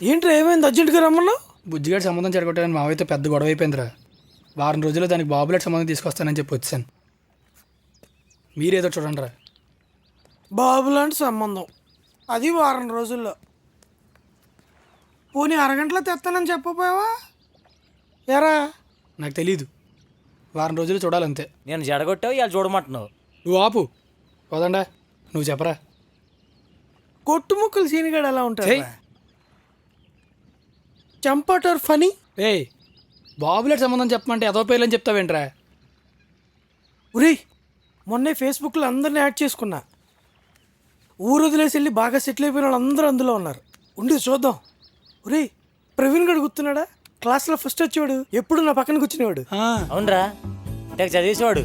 ఏంట్రా ఏమైంది అర్జెంట్గా రమ్మన్నావు? బుజ్జిగాడి సంబంధం చెడగొట్టాలని మావైతే పెద్ద గొడవ అయిపోయిందిరా. వారం రోజుల్లో దానికి బాబులాంటి సంబంధం తీసుకొస్తానని చెప్పి వచ్చాను. మీరేదో చూడండి రా. బాబు లాంటి సంబంధం, అది వారం రోజుల్లో. పోనీ అరగంటలో తెస్తానని చెప్పపోయావా? ఎరా నాకు తెలీదు, వారం రోజులు చూడాలంతే. నేను జడగొట్టావు ఇవాళ చూడమంటున్నావు. నువ్వు ఆపు, పోదండా. నువ్వు చెప్పరా. కొట్టుముక్కలు సీనిగాడు ఎలా ఉంటాడు? చెయ్. చంపటర్ ఫనీ. ఏయ్, బాబులాంటి సంబంధం చెప్పమంటే ఏదో పేర్లని చెప్తావేంట్రా? ఉరి మొన్నే ఫేస్బుక్లో అందరిని యాడ్ చేసుకున్నా. ఊరు వదిలేసి వెళ్ళి బాగా సెటిల్ అయిపోయిన వాళ్ళు అందరూ అందులో ఉన్నారు. ఉండి చూద్దాం. ఉరి ప్రవీణ్ గడు గుర్తున్నాడా? క్లాస్లో ఫస్ట్ వచ్చేవాడు, ఎప్పుడు నా పక్కన కూర్చునేవాడు. అవునరా, ఇంతకు చదివేసేవాడు.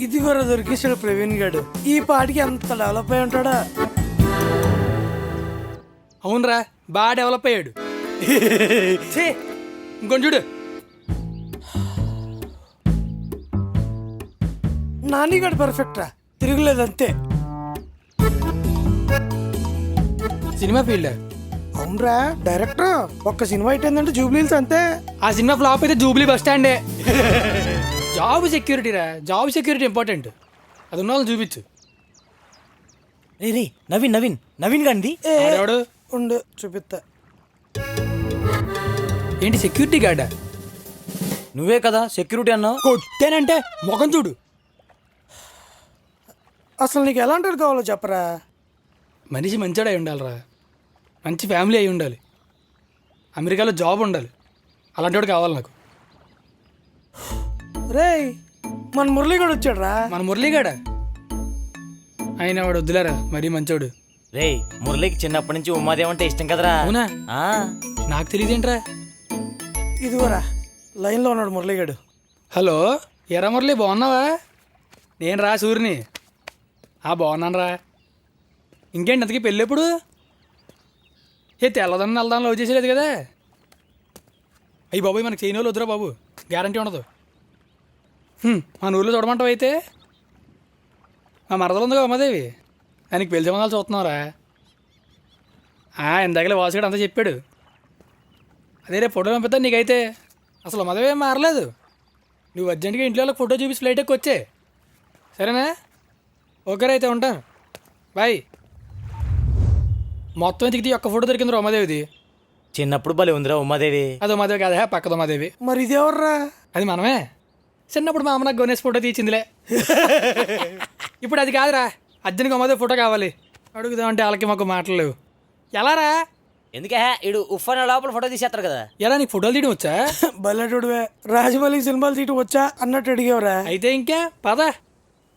ఇది కూడా దొరికేసాడు ప్రవీణ్ గడు. ఈ పాటికి అంత డెవలప్ అయి ఉంటాడా? అవునరా, బాగా డెవలప్ అయ్యాడు. ఇంకొంచెం చూడు. నానిగాడు పర్ఫెక్ట్ రా, తిరుగులేదు అంతే. Cinema field. అవునరా డైరెక్టర్, ఒక్క సినిమా అయిపోయిందంటే జూబ్లీల్స్ అంతే. ఆ సినిమా ఫ్లాప్ అయితే జూబ్లీ బస్ స్టాండే. జాబ్ సెక్యూరిటీ రా, జాబ్ సెక్యూరిటీ ఇంపార్టెంట్. అది ఉన్న వాళ్ళు చూపించు. రే నవీన్ నవీన్ నవీన్ గాంధీ. ఆడెవడు? ఉండు చూపిస్తా. ఏంటి సెక్యూరిటీ గార్డా? నువ్వే కదా సెక్యూరిటీ అన్నావు. కొట్టానంటే ముఖం చూడు. అసలు నీకు ఎలాంటి కావాలో చెప్పరా. మనిషి మంచోడు అయి ఉండాలిరా, మంచి ఫ్యామిలీ అయి ఉండాలి, అమెరికాలో జాబ్ ఉండాలి. అలాంటి వాడు కావాలి నాకు. రేయ్ మన మురళీగాడు వచ్చాడు రా. మన మురళీగాడ ఆయన వాడు వద్దులేరా, మరీ మంచోడు. రే మురళికి చిన్నప్పటి నుంచి ఉమాదేవ్ అంటే ఇష్టం కదరా. అవునా? ఆ, నాకు తెలియదేంట్రా. ఇదిగోరా లైన్లో ఉన్నాడు మురళీగాడు. హలో, ఎరా మురళి, బాగున్నావా? నేను రా సూర్యుని. బాగున్నాను రా. ఇంకేంటి అంతకీ పెళ్ళి ఎప్పుడు? తెల్లదన్న నల్లదాన్ని లవ్ చేసేలేదు కదా? అయ్యి బాబోయ్, మనకి చేయని వాళ్ళు వద్దురా బాబు, గ్యారంటీ ఉండదు. మన ఊళ్ళో చూడమంటావు అయితే? మా మరదలు ఉందిగా ఉమాదేవి, ఆయనకి పెళ్లి సంబంధాలు చూస్తున్నావురా. ఇందాకలే వాసుగాడు అంతా చెప్పాడు. అదే రేపు ఫోటో పంపిద్దాను నీకైతే. అసలు ఉమాదేవి ఏం మారలేదు. నువ్వు అర్జెంట్గా ఇంట్లో వాళ్ళకి ఫోటో చూపించి ఫ్లైట్ ఎక్కి వచ్చే, సరేనా? ఓకేరా, అయితే ఉంటాను, బాయ్. మొత్తం ఎతికితే ఒక్క ఫోటో దొరికింది రా ఉమాదేవిది. చిన్నప్పుడు భలే ఉందిరా ఉమాదేవి. అది ఉమాదేవి కాదా, పక్కది ఉమాదేవి. మరి ఇదేవర్రా? అది మనమే. చిన్నప్పుడు మా అమ్మ నాకు గణేష్ ఫోటో తీసిందిలే. ఇప్పుడు అది కాదురా, అర్జెంట్గా ఉమాదేవి ఫోటో కావాలి. అడుగుదామంటే వాళ్ళకి మాకు మాటలేవు. ఎలా రా? ఎందుకే ఇడు ఉఫ్ఫాన లోపల ఫోటో తీసేస్తారు కదా. ఎలా నీకు ఫోటోలు తీయడం వచ్చా? బల్లెటోడువే, రాజమౌళి సినిమాలు తీయటం వచ్చా అన్నట్టు అడిగేవరా. అయితే ఇంకా పద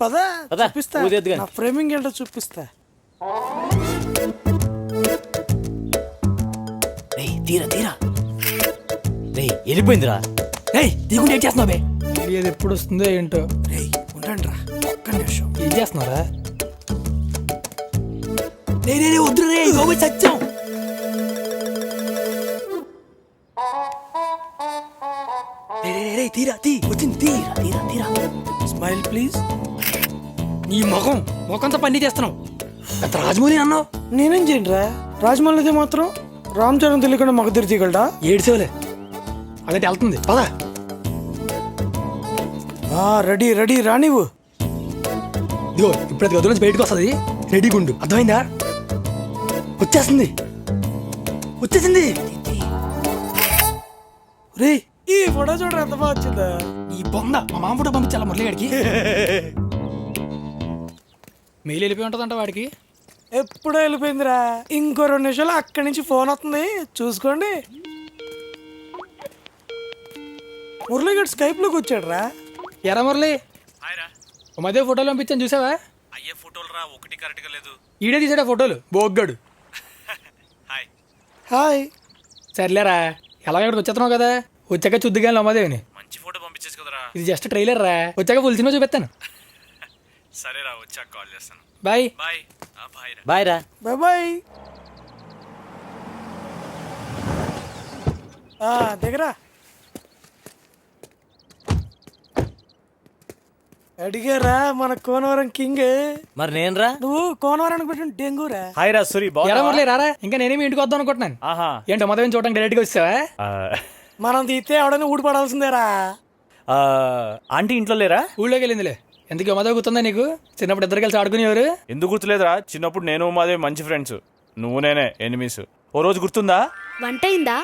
పద పద, చూపిస్తా. ఊదేద్దుగాని. నా ఫ్రేమింగ్ ఏంటో చూపిస్తా. రే తీరా తీరా. రే వెళ్ళిపోయిందిరా. తీకుంటే ఏం చేస్తున్నావు? ఇది ఎప్పుడు వస్తుందో ఏంటో. రేయ్ ఉండండి రా, ఒక్క నిమిషం. ఏం చేస్తున్నారా? వద్దు రే, సత్యం. తీరా తీ, వచ్చింది. తీరా తీరా తీరా. Smile please. నీ ముఖంతో పని చేస్తున్నావు. అంత రాజమౌళి అన్నావు. నేనేం చేయండి రా, రాజమౌళిది మాత్రం రామ్ చరణ్ తెలియకుండా మగ తీయగలడా? ఏడ్చేవలే, అదైతే వెళ్తుంది. పదా రెడీ రెడీ రా నువ్వు. ఇదిగో ఇప్పుడు అది గదుల నుంచి బయటకు వస్తుంది, రెడీగా ఉండు. అర్థమైందా? వచ్చేసింది. రే ఈ ఫోటో చూడరా ఎంత బాగా వచ్చిందా. ఈ బొంద మా మామ ఫోటో పంపించాలా మురళిగాడికి? మెయిల్ వెళ్ళిపోయి ఉంటుందంట వాడికి. ఎప్పుడో వెళ్ళిపోయిందిరా, ఇంకో 2 నిమిషాలు అక్కడి నుంచి ఫోన్ వస్తుంది, చూసుకోండి. మురళీగడ్ స్కైప్లోకి వచ్చాడు రా. ఎరా మురళి, మధ్య ఫోటోలు పంపించాను చూసావా? అయ్యే ఫోటోలు రా, ఒకటి కరెక్ట్గా లేదు. ఈడే తీసాడా ఫోటోలు, బోగ్గాడు. హాయ్. హాయ్. సర్లేరా, ఎలాగ ఇక్కడికి వచ్చేస్తున్నావు కదా, వచ్చాక చూద్దుగాని ఉమాదేవిని. మంచి ఫోటో పంపించేసి కదరా. ఇది జస్ట్ ట్రైలర్ రా, వచ్చాక ఫుల్ సినిమా చూపిస్తాను. సరేరా, వచ్చాక కాల్ చేస్తాను. బాయ్. బాయ్. బాయ్ రా. బాయ్ రా. Bye bye. దగ్గర అడిగారా మన కోనవరం కింగ్. మరి నేనురా నువ్వు కోనవరానికి పెట్టిన డెంగూరా. హాయ్ రా సూరి ఎలా మురళి రారా, ఇంకా నేనేమి ఇంటికి వద్దాం అనుకుంటున్నాను. ఆహా ఏంటో మొదటి చూడడానికి డైరెక్ట్గా వచ్చావా? మనం తీస్తే ఎవడైనా ఊడిపడాల్సిందేరా. ఆంటీ ఇంట్లో లేరా? ఊళ్ళోకి వెళ్ళిందిలే. ఎందుకు ఉమాదేవి గుర్తుందా నీకు? చిన్నప్పుడు ఇద్దరు కలిసి ఆడుకునేవారు. ఎందుకు గుర్తులేదురా? చిన్నప్పుడు నేను ఉమాదేవి మంచి ఫ్రెండ్స్, నువ్వు నేనే ఎనిమిస్. ఓ రోజు గుర్తుందా? వంట అయిందా?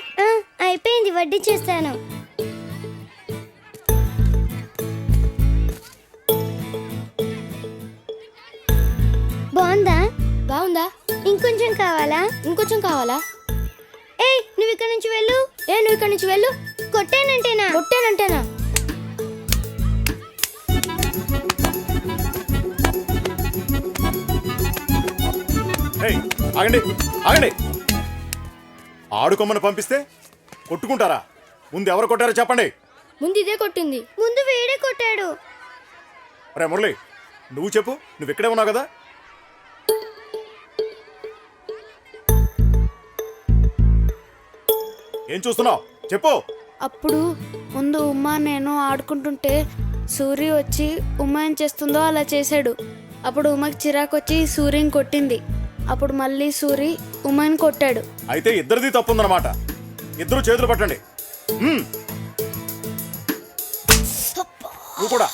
అయిపోయింది, వడ్డీ చేస్తాను. బాగుందా? బాగుందా? ఇంకొంచెం కావాలా? ఇంకొంచెం కావాలా? ఏయ్, నువ్వు ఇక్కడ నుంచి వెళ్ళు. నువ్వు ఇక్కడ నుంచి వెళ్ళు. కొట్టానంటేనా? ఆగండి ఆగండి. ఆడుకోమని పంపిస్తే కొట్టుకుంటారా? ముందు ఎవరు కొట్టారో చెప్పండి. ముందు ఇదే కొట్టింది. ముందు వీడే కొట్టాడు. రే మురళి, నువ్వు చెప్పు. నువ్వు ఇక్కడే ఉన్నావు కదా. ఏం చూస్తున్నావు? చెప్పు. అప్పుడు ముందు ఉమ్మ నేను ఆడుకుంటుంటే సూర్య వచ్చి ఉమ్మ ఏం చేస్తుందో అలా చేశాడు. అప్పుడు ఉమ్మకి చిరాకు వచ్చి సూర్యని కొట్టింది. అప్పుడు మళ్ళీ సూరి ఉమ్మని కొట్టాడు. అయితే ఇద్దరిది తప్పుందన్నమాట. ఇద్దరు చేతులు పట్టండి. నువ్వు కూడా.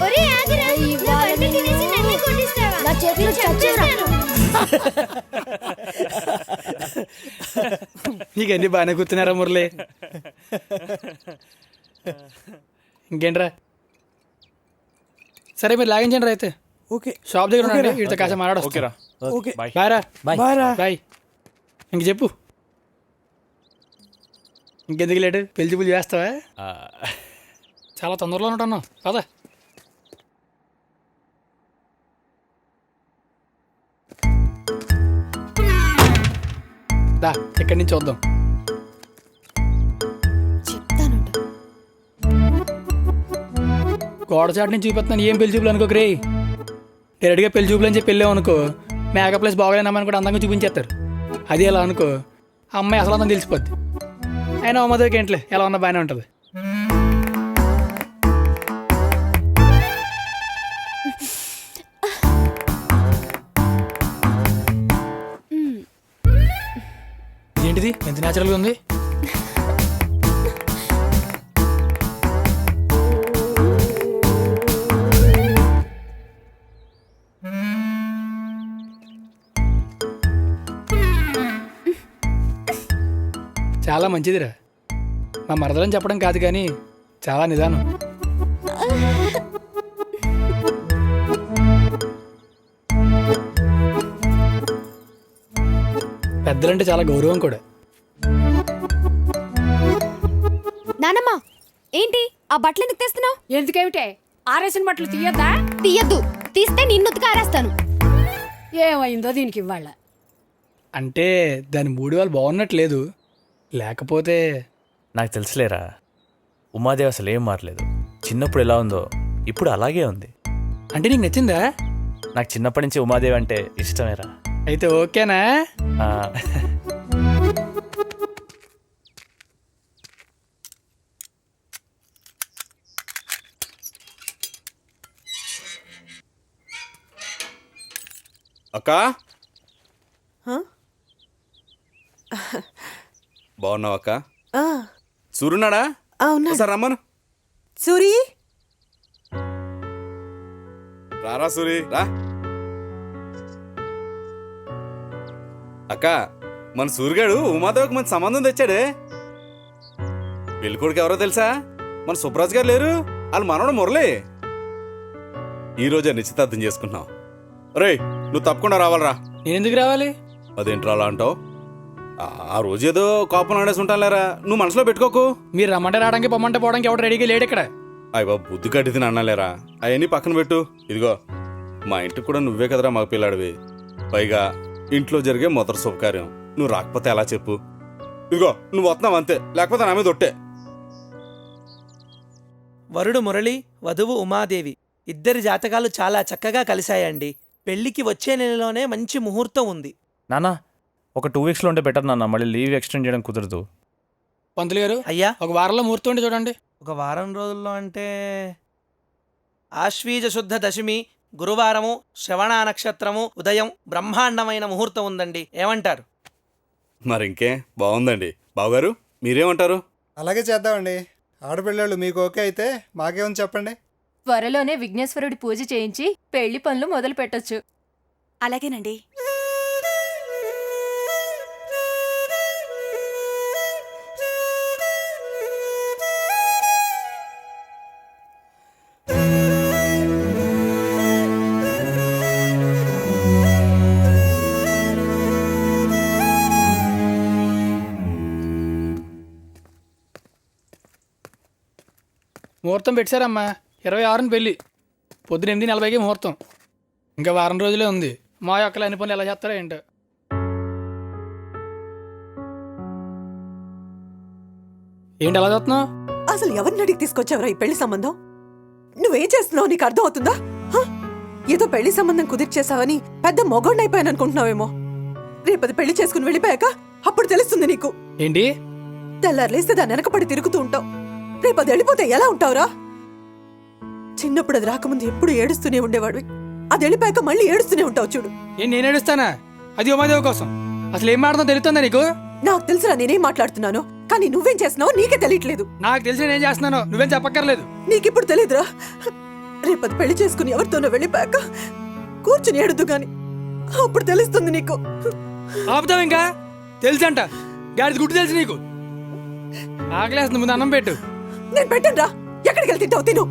ఒరేయ్, ఆగురా. నా వంట తినేసి నన్నే కొట్టిస్తావా? నా చేతులు చచ్చేస్తాను. నీకు అన్ని బాగానే కూర్చున్నారా మురళి? ఇంకేంట్రా? సరే మీరు లాగించండి రా అయితే. ఓకే షాప్ దగ్గర ఉండండి, వీటితో కాసేపు మాట్లాడొచ్చు. ఓకేరా ఓకే బాయ్. బాయ్ రా. బాయ్ రా. బాయ్. ఇంక చెప్పు, ఇంకెందుకు లేటు? పెళ్లి పూలు చేస్తావా? చాలా తొందరలో ఉంటున్నావు పద. దా, ఇక్కడి నుంచి చూద్దాం. చెప్తానుండు. గోడ చాటు నుంచి చూపిస్తున్నాను, ఏం పెళ్లి చూపులు అనుకో రే. డైరెక్ట్గా పెళ్లి చూపులు అని చెప్పి వెళ్ళాం అనుకో, మేకప్ ప్లేస్ బాగోలేనమ్మని కూడా అందంగా చూపించేస్తారు. అది ఎలా అనుకో, ఆ అమ్మాయి అసలు అంతా తెలిసిపోద్ది. అయినా ఉమ్మదేవికి ఏంట్లే, ఎలా ఉన్నా బాగానే ఉంటుంది. ఏంటిది ఎంత న్యాచురల్గా ఉంది? చాలా మంచిదిరా. మా మరదలని చెప్పడం కాదు కానీ చాలా నిదానం. పెద్దలంటే చాలా గౌరవం కూడా. నానమ్మ, ఏంటి ఆ బట్టలు ఎందుకు తెస్తున్నావు? ఎందుకేమిటే ఆరేసిన బట్టలు తీయద్దా? తీయద్దు, తీస్తే నిన్ను ఉతికారేస్తాను. ఏమైందో దీనికి ఇవ్వాల. అంటే దాని మూడు వాళ్ళు బాగున్నట్లేదు, లేకపోతే నాకు తెలుసులేరా, ఉమాదేవి అసలు ఏం మారలేదు. చిన్నప్పుడు ఎలా ఉందో ఇప్పుడు అలాగే ఉంది. అంటే నీకు నచ్చిందా? నాకు చిన్నప్పటి నుంచి ఉమాదేవి అంటే ఇష్టమేరా. అయితే ఓకేనా? ఆ, అక్కా, బాగున్నావు అక్క? సూర్యున్నాడా? సార్ రమ్మను. సూరి, రారా సూరి రా. అక్క, మన సూర్యగాడు ఉమాదేవికి మంచి సంబంధం తెచ్చాడే. పెళ్ళికొడుకు ఎవరో తెలుసా? మన సుబ్రాజ్ గారు లేరు, వాళ్ళు మనవడు మురళి. ఈరోజే నిశ్చితార్థం చేసుకుంటున్నాం. రే, నువ్వు తప్పకుండా రావాలరా. నేను ఎందుకు రావాలి? అదేంట్రా అలా అంటావు? ఆ రోజు ఏదో కోపం ఆడేసి ఉంటానులేరా, నువ్వు మనసులో పెట్టుకోకు. మీరు రమ్మంటే రావడానికి పొమ్మంటే పోవడానికి ఎవరు రెడీగా లేడు ఇక్కడ. అయ్య బాబు, బుద్ధి కట్టింది అన్నాలేరా. అవన్నీ పక్కన పెట్టు. ఇదిగో, మా ఇంటికి కూడా నువ్వే కదరా మగ పిల్లాడివి. పైగా ఇంట్లో జరిగే మొదటి శుభకార్యం, నువ్వు రాకపోతే ఎలా చెప్పు? ఇదిగో, నువ్వు వస్తున్నావు అంతే, లేకపోతే నా మీద ఒట్టే. వరుడు మురళి, వధువు ఉమాదేవి. ఇద్దరి జాతకాలు చాలా చక్కగా కలిశాయండి. పెళ్లికి వచ్చే నెలలోనే మంచి ముహూర్తం ఉంది. నాన్న ఒక 2 వీక్స్లో ఉంటే బెటర్ నాన్న, మళ్ళీ లీవ్ ఎక్స్టెండ్ చేయడం కుదరదు. పంతులు గారు అయ్యా, ఒక వారంలో ముహూర్తం ఉండి చూడండి. ఒక వారం రోజుల్లో అంటే ఆశ్వీజ శుద్ధ దశమి గురువారము, శ్రవణ నక్షత్రము, ఉదయం బ్రహ్మాండమైన ముహూర్తం ఉందండి. ఏమంటారు? మరింకే బాగుందండి. బావగారు మీరేమంటారు? అలాగే చేద్దామండి. ఆడపిల్లలు మీకు ఓకే అయితే మాకేమని చెప్పండి. త్వరలోనే విఘ్నేశ్వరుడి పూజ చేయించి పెళ్లి పనులు మొదలు పెట్టొచ్చు. అలాగేనండి. ముహూర్తం పెట్టారమ్మా, 26న పెళ్ళి, పొద్దున 8:40కి ముహూర్తం. ఇంకా వారం రోజులే ఉంది. మా యొక్కలు అన్ని పనులు ఎలా చేస్తారో ఏంటో. ఏంటి ఎలా చూస్తున్నావు? అసలు ఎవరిని అడిగి తీసుకొచ్చావురా ఈ పెళ్లి సంబంధం? నువ్వేం చేస్తున్నావు నీకు అర్థం అవుతుందా? ఏదో పెళ్లి సంబంధం కుదిర్చేసావని పెద్ద మొగోడినైపోయాను అనుకుంటున్నావేమో. రేపది పెళ్లి చేసుకుని వెళ్ళిపోయాక అప్పుడు తెలుస్తుంది నీకు. ఏంటి తెల్లారులేస్తే దాన్ని వెనకపడి తిరుగుతూ ఉంటావు. రేపది వెళ్ళిపోతే ఎలా ఉంటావురా? చిన్నప్పుడు అది రాకముందు ఎప్పుడు ఏడుస్తూనే ఉండేవాడివి. అది వెళ్ళిపోయాక మళ్ళీ ఏడుస్తూనే ఉంటావు చూడు. ఏం నేను ఏడుస్తానా? అది ఉమాదేవి కోసం. అసలు ఏం మాట్లాడుతుందో తెలుస్తుందా నీకు? నాకు తెలుసురా నేనేం మాట్లాడుతున్నాను, కానీ నువ్వేం చేస్తున్నావో నీకే తెలియట్లేదు. నాకు తెలిసి నేనేం చేస్తున్నానో నువ్వేం చెప్పక్కర్లేదు. నీకిప్పుడు తెలీదురా? రేపది పెళ్లి చేసుకుని ఎవరితోనో వెళ్ళిపోయాక కూర్చుని ఏడుద్దు గాని అప్పుడు తెలుస్తుంది నీకు. ఆపుతావు ఇంకా? తెలుసంట, గాడిది గుడ్డు తెలుసు నీకు. ఆకలేస్తుంది, ముందు అన్నం పెట్టు. నేను పెట్టను రా. ఎక్కడికి వెళ్తే తింటావు తిను.